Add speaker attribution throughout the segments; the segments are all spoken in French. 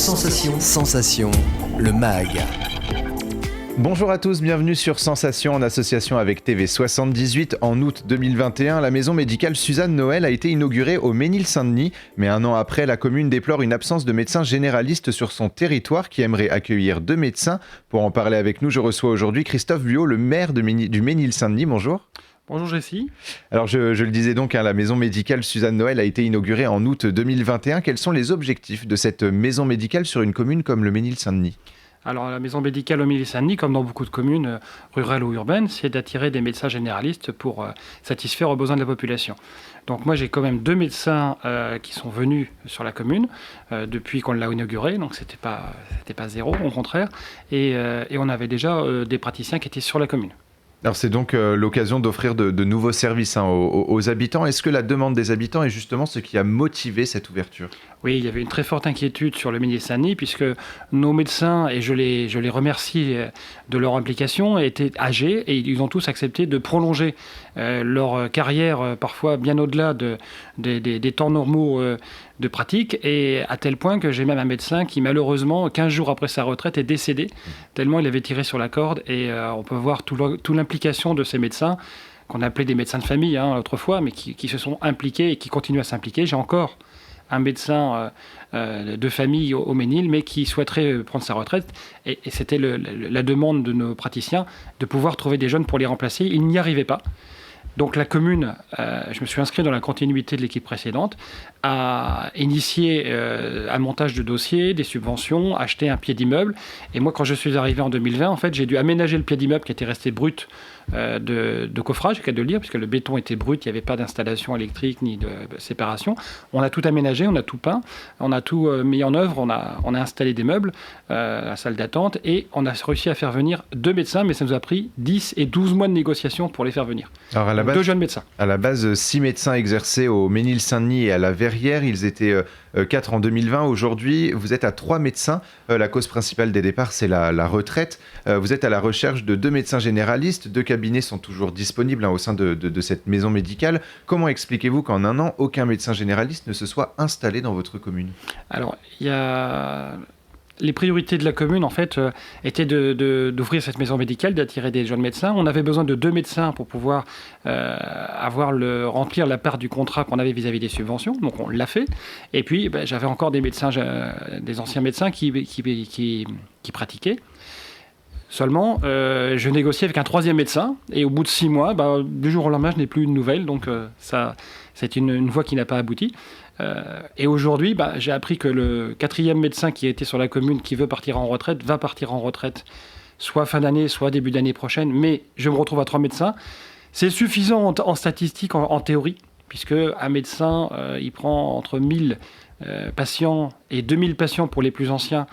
Speaker 1: Sensation. Sensation, le MAG.
Speaker 2: Bonjour à tous, bienvenue sur Sensation en association avec TV78. En août 2021, la maison médicale Suzanne Noël a été inaugurée au Mesnil-Saint-Denis. Mais un an après, la commune déplore une absence de médecins généralistes sur son territoire qui aimerait accueillir 2 médecins. Pour en parler avec nous, je reçois aujourd'hui Christophe Buot, le maire du Mesnil-Saint-Denis. Bonjour.
Speaker 3: Bonjour Jessie.
Speaker 2: Alors je le disais donc, la maison médicale Suzanne Noël a été inaugurée en août 2021. Quels sont les objectifs de cette maison médicale sur une commune comme le Mesnil-Saint-Denis ?
Speaker 3: Alors la maison médicale au Mesnil-Saint-Denis, comme dans beaucoup de communes rurales ou urbaines, c'est d'attirer des médecins généralistes pour satisfaire aux besoins de la population. Donc moi j'ai quand même 2 médecins qui sont venus sur la commune depuis qu'on l'a inaugurée, donc c'était pas zéro, au contraire, et on avait déjà des praticiens qui étaient sur la commune.
Speaker 2: Alors c'est donc l'occasion d'offrir de nouveaux services aux habitants. Est-ce que la demande des habitants est justement ce qui a motivé cette ouverture ?
Speaker 3: Oui, il y avait une très forte inquiétude sur le Mesnil-Saint-Denis puisque nos médecins, et je les remercie de leur implication, étaient âgés et ils ont tous accepté de prolonger leur carrière parfois bien au-delà des temps normaux de pratique, et à tel point que j'ai même un médecin qui malheureusement 15 jours après sa retraite est décédé tellement il avait tiré sur la corde, et on peut voir toute l'implication de ces médecins qu'on appelait des médecins de famille autrefois, mais qui se sont impliqués et qui continuent à s'impliquer. J'ai encore un médecin de famille au Mesnil, mais qui souhaiterait prendre sa retraite. Et c'était la demande de nos praticiens de pouvoir trouver des jeunes pour les remplacer. Ils n'y arrivaient pas. Donc la commune, je me suis inscrit dans la continuité de l'équipe précédente, a initié un montage de dossiers, des subventions, acheté un pied d'immeuble. Et moi, quand je suis arrivé en 2020, en fait, j'ai dû aménager le pied d'immeuble qui était resté brut de coffrage, cas de le dire, puisque le béton était brut, il n'y avait pas d'installation électrique ni de séparation. On a tout aménagé, on a tout peint, on a tout mis en œuvre, on a installé des meubles, la salle d'attente, et on a réussi à faire venir 2 médecins, mais ça nous a pris 10 et 12 mois de négociation pour les faire venir.
Speaker 2: Alors à la base,
Speaker 3: 2 jeunes médecins.
Speaker 2: À la base, 6 médecins exerçaient au Mesnil-Saint-Denis et à la Verrière. Ils étaient 4 en 2020. Aujourd'hui, vous êtes à 3 médecins. La cause principale des départs, c'est la retraite. Vous êtes à la recherche de 2 médecins généralistes. 2 cabinets sont toujours disponibles au sein de cette maison médicale. Comment expliquez-vous qu'en un an, aucun médecin généraliste ne se soit installé dans votre commune ?
Speaker 3: Alors, les priorités de la commune, en fait, étaient d'ouvrir cette maison médicale, d'attirer des jeunes médecins. On avait besoin de 2 médecins pour pouvoir remplir la part du contrat qu'on avait vis-à-vis des subventions. Donc, on l'a fait. Et puis, j'avais encore des médecins, des anciens médecins qui pratiquaient. Seulement, je négociais avec un 3e médecin. Et au bout de 6 mois, du jour au lendemain, je n'ai plus de nouvelles. Donc, c'est une voie qui n'a pas abouti. Et aujourd'hui, j'ai appris que le 4e médecin qui était sur la commune, qui veut partir en retraite, va partir en retraite soit fin d'année, soit début d'année prochaine. Mais je me retrouve à 3 médecins. C'est suffisant en statistique, en théorie, puisque un médecin, il prend entre 1000 patients et 2000 patients pour les plus anciens,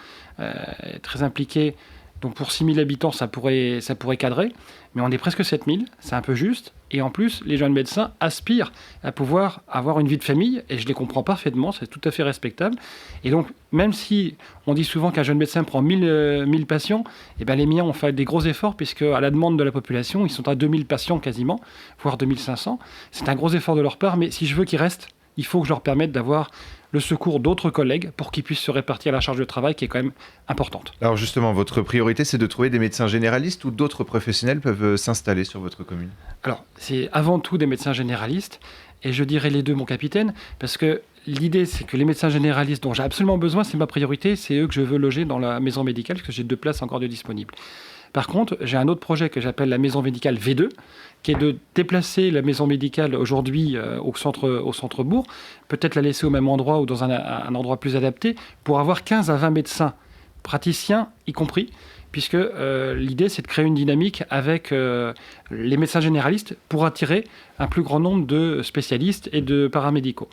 Speaker 3: très impliqués. Donc pour 6000 habitants, ça pourrait cadrer. Mais on est presque 7000, c'est un peu juste. Et en plus, les jeunes médecins aspirent à pouvoir avoir une vie de famille, et je les comprends parfaitement, c'est tout à fait respectable. Et donc, même si on dit souvent qu'un jeune médecin prend 1000 patients, les miens ont fait des gros efforts, puisque à la demande de la population, ils sont à 2000 patients quasiment, voire 2500. C'est un gros effort de leur part, mais si je veux qu'ils restent, il faut que je leur permette d'avoir le secours d'autres collègues pour qu'ils puissent se répartir la charge de travail qui est quand même importante.
Speaker 2: Alors justement, votre priorité, c'est de trouver des médecins généralistes ou d'autres professionnels peuvent s'installer sur votre commune ?
Speaker 3: Alors, c'est avant tout des médecins généralistes, et je dirais les 2, mon capitaine, parce que l'idée, c'est que les médecins généralistes dont j'ai absolument besoin, c'est ma priorité, c'est eux que je veux loger dans la maison médicale, parce que j'ai 2 places encore de disponibles. Par contre, j'ai un autre projet que j'appelle la maison médicale V2, qui est de déplacer la maison médicale aujourd'hui au centre-bourg, peut-être la laisser au même endroit ou dans un endroit plus adapté, pour avoir 15 à 20 médecins, praticiens y compris, puisque l'idée, c'est de créer une dynamique avec les médecins généralistes pour attirer un plus grand nombre de spécialistes et de paramédicaux.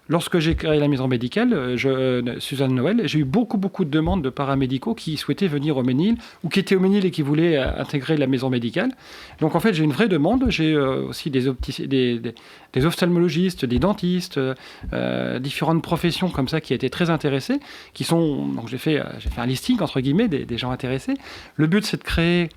Speaker 3: Lorsque j'ai créé la maison médicale, Suzanne Noël, j'ai eu beaucoup de demandes de paramédicaux qui souhaitaient venir au Mesnil ou qui étaient au Mesnil et qui voulaient intégrer la maison médicale. Donc en fait, j'ai une vraie demande. J'ai aussi des ophtalmologistes, des dentistes, différentes professions comme ça qui étaient très intéressées, donc j'ai fait un listing entre guillemets des gens intéressés. Le but, c'est de créer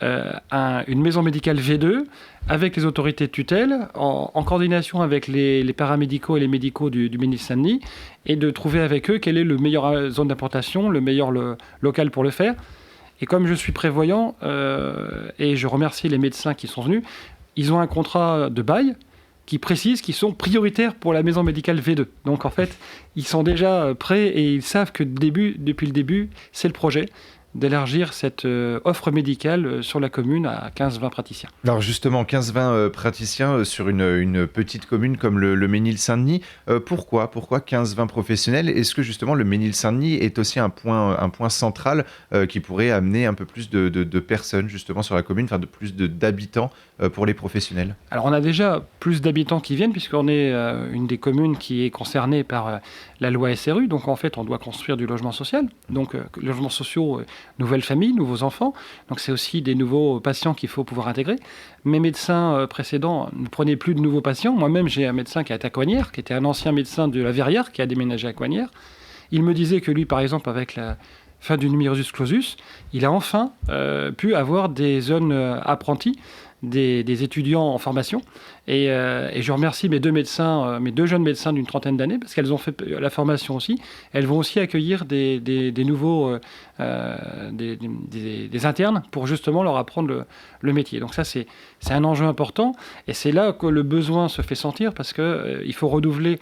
Speaker 3: une maison médicale V2 avec les autorités de tutelle, en coordination avec les paramédicaux et les médicaux du Ménil-Saint-Denis, et de trouver avec eux quelle est le meilleure zone d'implantation, le meilleur local pour le faire. Et comme je suis prévoyant, et je remercie les médecins qui sont venus, ils ont un contrat de bail qui précise qu'ils sont prioritaires pour la maison médicale V2. Donc en fait, ils sont déjà prêts et ils savent que depuis le début, c'est le projet d'élargir cette offre médicale sur la commune à 15-20 praticiens.
Speaker 2: Alors justement, 15-20 praticiens sur une petite commune comme le Ménil-Saint-Denis. Pourquoi 15-20 professionnels? Est-ce que justement le Ménil-Saint-Denis est aussi un point central qui pourrait amener un peu plus de personnes justement sur la commune, enfin de plus d'habitants pour les professionnels?
Speaker 3: Alors on a déjà plus d'habitants qui viennent puisqu'on est une des communes qui est concernée par la loi SRU. Donc en fait, on doit construire du logement social. Donc logements sociaux, nouvelles familles, nouveaux enfants. Donc c'est aussi des nouveaux patients qu'il faut pouvoir intégrer. Mes médecins précédents ne prenaient plus de nouveaux patients. Moi-même, j'ai un médecin qui est à Coignères, qui était un ancien médecin de la Verrière, qui a déménagé à Coignères. Il me disait que lui, par exemple, avec la fin du numerus clausus, il a enfin pu avoir des jeunes apprentis, des étudiants en formation. Et je remercie mes deux jeunes médecins d'une trentaine d'années, parce qu'elles ont fait la formation aussi. Elles vont aussi accueillir des nouveaux des internes pour justement leur apprendre le métier. Donc ça, c'est un enjeu important. Et c'est là que le besoin se fait sentir, parce qu'il faut renouveler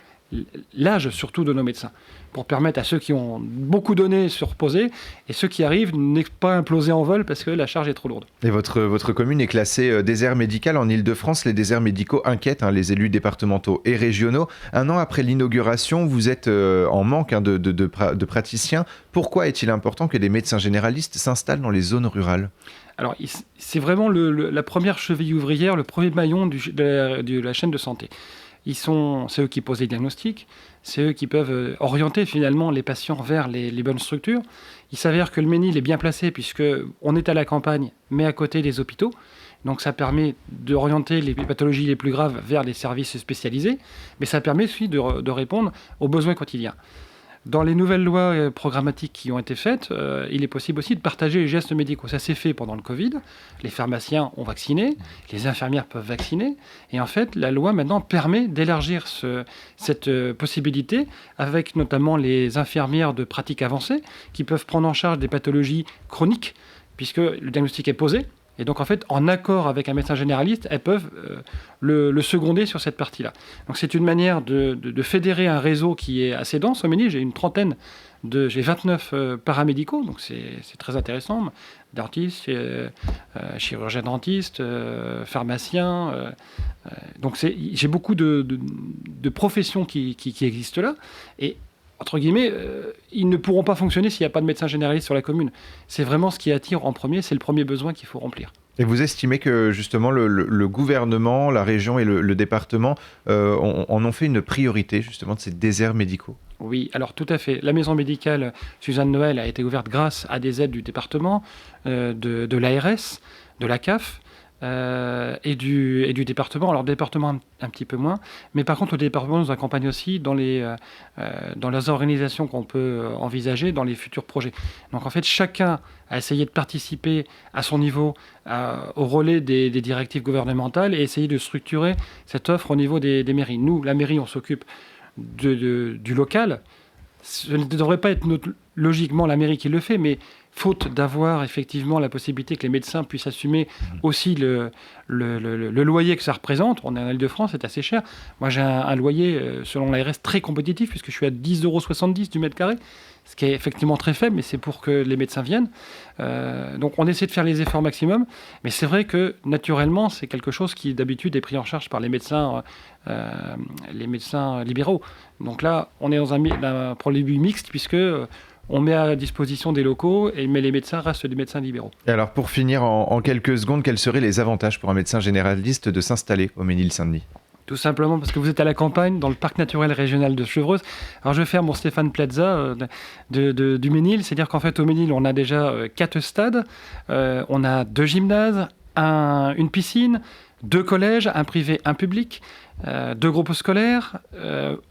Speaker 3: l'âge surtout de nos médecins, pour permettre à ceux qui ont beaucoup donné de se reposer, et ceux qui arrivent n'est pas imploser en vol parce que la charge est trop lourde.
Speaker 2: Et votre commune est classée désert médical en Île-de-France. Les déserts médicaux inquiètent les élus départementaux et régionaux. Un an après l'inauguration, vous êtes en manque de praticiens. Pourquoi est-il important que des médecins généralistes s'installent dans les zones rurales ?
Speaker 3: Alors, c'est vraiment la première cheville ouvrière, le premier maillon de la chaîne de santé. C'est eux qui posent les diagnostics, c'est eux qui peuvent orienter finalement les patients vers les bonnes structures. Il s'avère que le Ménil est bien placé puisqu'on est à la campagne, mais à côté des hôpitaux. Donc ça permet d'orienter les pathologies les plus graves vers les services spécialisés, mais ça permet aussi de répondre aux besoins quotidiens. Dans les nouvelles lois programmatiques qui ont été faites, il est possible aussi de partager les gestes médicaux. Ça s'est fait pendant le Covid. Les pharmaciens ont vacciné, les infirmières peuvent vacciner. Et en fait, la loi maintenant permet d'élargir cette possibilité avec notamment les infirmières de pratique avancée qui peuvent prendre en charge des pathologies chroniques puisque le diagnostic est posé. Et donc, en fait, en accord avec un médecin généraliste, elles peuvent le seconder sur cette partie-là. Donc, c'est une manière de fédérer un réseau qui est assez dense. Au Ménil, j'ai 29 paramédicaux, donc c'est très intéressant. Dentistes, chirurgiens dentistes, pharmaciens. Donc, j'ai beaucoup de professions qui existent là. Et entre guillemets, ils ne pourront pas fonctionner s'il n'y a pas de médecin généraliste sur la commune. C'est vraiment ce qui attire en premier, c'est le premier besoin qu'il faut remplir.
Speaker 2: Et vous estimez que justement le gouvernement, la région et le département en ont fait une priorité justement de ces déserts médicaux ?
Speaker 3: Oui, alors tout à fait. La maison médicale Suzanne Noël a été ouverte grâce à des aides du département, de l'ARS, de la CAF, et du département. Alors, le département, un petit peu moins. Mais par contre, le département nous accompagne aussi dans les organisations qu'on peut envisager dans les futurs projets. Donc, en fait, chacun a essayé de participer à son niveau au relais des directives gouvernementales et essayer de structurer cette offre au niveau des mairies. Nous, la mairie, on s'occupe du local. Ce ne devrait pas être logiquement la mairie qui le fait, mais faute d'avoir effectivement la possibilité que les médecins puissent assumer aussi le loyer que ça représente. On est en Île-de-France, c'est assez cher. Moi, j'ai un loyer, selon l'ARS, très compétitif, puisque je suis à 10,70 € du mètre carré, ce qui est effectivement très faible, mais c'est pour que les médecins viennent. Donc, on essaie de faire les efforts maximum, mais c'est vrai que, naturellement, c'est quelque chose qui, d'habitude, est pris en charge par les médecins libéraux. Donc là, on est dans un produit mixte, puisque on met à disposition des locaux, mais les médecins restent des médecins libéraux.
Speaker 2: Et alors, pour finir, en quelques secondes, quels seraient les avantages pour un médecin généraliste de s'installer au Ménil-Saint-Denis ?
Speaker 3: Tout simplement parce que vous êtes à la campagne, dans le parc naturel régional de Chevreuse. Alors, je vais faire mon Stéphane Plaza du Ménil. C'est-à-dire qu'en fait, au Ménil, on a déjà 4 stades, on a 2 gymnases, une piscine, 2 collèges, un privé, un public, 2 groupes scolaires,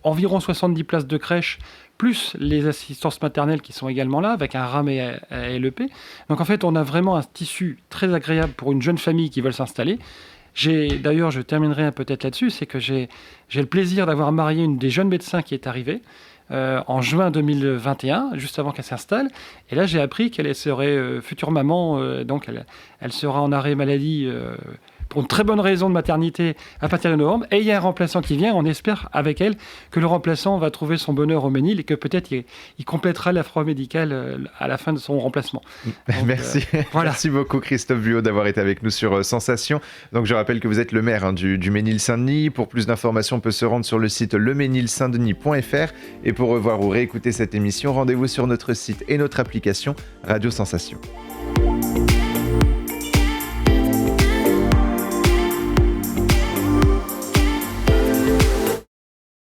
Speaker 3: environ 70 places de crèche, plus les assistances maternelles qui sont également là, avec un RAM et un LEP. Donc en fait, on a vraiment un tissu très agréable pour une jeune famille qui veut s'installer. D'ailleurs, je terminerai peut-être là-dessus, c'est que j'ai le plaisir d'avoir marié une des jeunes médecins qui est arrivée en juin 2021, juste avant qu'elle s'installe. Et là, j'ai appris qu'elle serait future maman, donc elle sera en arrêt maladie pour une très bonne raison de maternité à partir de novembre. Et il y a un remplaçant qui vient. On espère avec elle que le remplaçant va trouver son bonheur au Ménil et que peut-être il complétera l'offre médicale à la fin de son remplacement. Donc,
Speaker 2: merci.
Speaker 3: Voilà.
Speaker 2: Merci beaucoup Christophe Vuot d'avoir été avec nous sur Sensation. Donc je rappelle que vous êtes le maire du Ménil-Saint-Denis. Pour plus d'informations, on peut se rendre sur le site leménilsaintdenis.fr. Et pour revoir ou réécouter cette émission, rendez-vous sur notre site et notre application Radio Sensation.